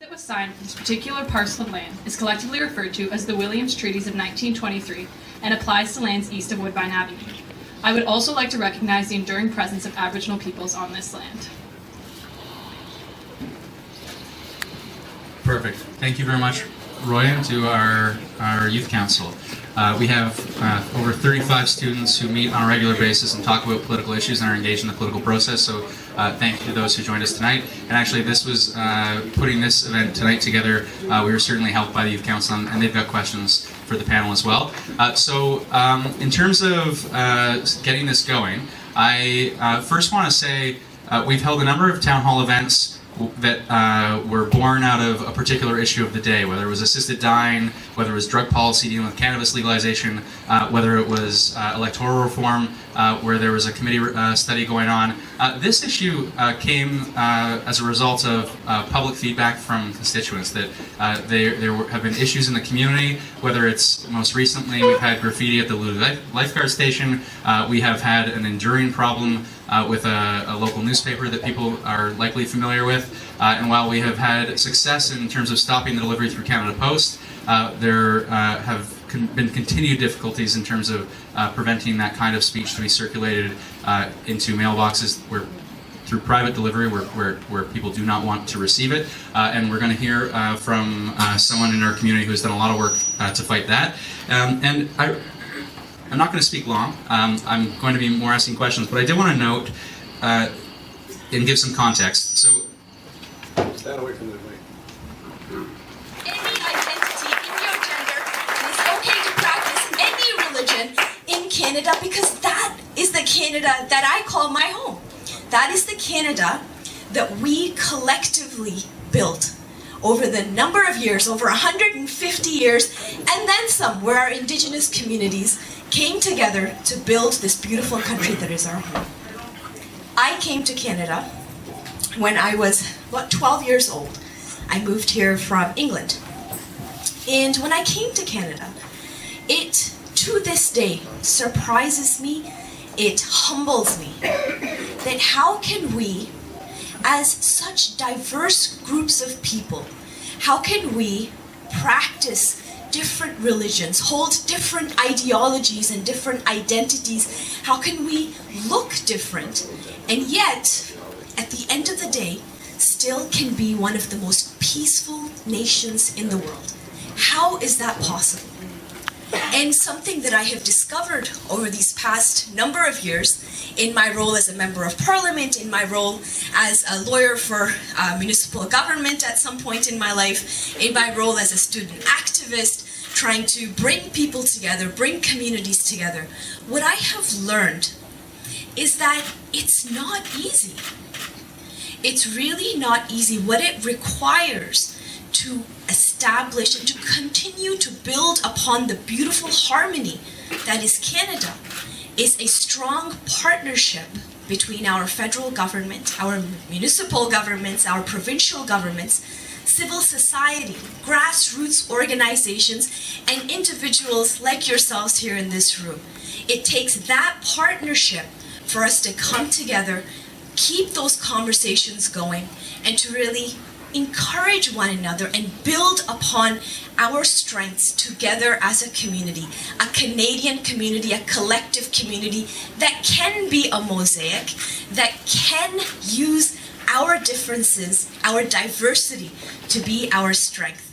That was signed for this particular parcel of land is collectively referred to as the Williams Treaties of 1923 and applies to lands east of Woodbine Abbey. I would also like to recognize the enduring presence of Aboriginal peoples on this land. Perfect. Thank you very much, Roy, and to our youth council. We have over 35 students who meet on a regular basis and talk about political issues and are engaged in the political process, so thank you to those who joined us tonight. And actually, this was putting this event tonight together, we were certainly helped by the youth council, and they've got questions for the panel as well. In terms of getting this going, I first want to say we've held a number of town hall events that were born out of a particular issue of the day, whether it was assisted dying, whether it was drug policy dealing with cannabis legalization, whether it was electoral reform, where there was a committee study going on. This issue came as a result of public feedback from constituents that there have been issues in the community, whether it's most recently we've had graffiti at the Lulu Lifeguard Station, we have had an enduring problem with a local newspaper that people are likely familiar with. And while we have had success in terms of stopping the delivery through Canada Post, there have been continued difficulties in terms of preventing that kind of speech to be circulated into mailboxes through private delivery where people do not want to receive it. And we're going to hear from someone in our community who has done a lot of work to fight that. I'm not going to speak long. I'm going to be more asking questions, but I did want to note and give some context. So, stand away from the mic. Any identity in your gender, it is okay to practice any religion in Canada because that is the Canada that I call my home. That is the Canada that we collectively built over the number of years, over 150 years, and then some, where our Indigenous communities came together to build this beautiful country that is our home. I came to Canada when I was, 12 years old. I moved here from England. And when I came to Canada, it, to this day, surprises me, it humbles me, that how can we, as such diverse groups of people, how can we practice different religions, hold different ideologies and different identities? How can we look different and yet, at the end of the day, still can be one of the most peaceful nations in the world? How is that possible? And something that I have discovered over these past number of years in my role as a member of parliament, in my role as a lawyer for municipal government at some point in my life, in my role as a student activist, trying to bring people together, bring communities together, what I have learned is that it's not easy. It's really not easy. What it requires to establish and to continue to build upon the beautiful harmony that is Canada is a strong partnership between our federal government, our municipal governments, our provincial governments, civil society, grassroots organizations, and individuals like yourselves here in this room. It takes that partnership for us to come together, keep those conversations going, and to really encourage one another and build upon our strengths together as a community, a Canadian community, a collective community that can be a mosaic, that can use our differences, our diversity to be our strength.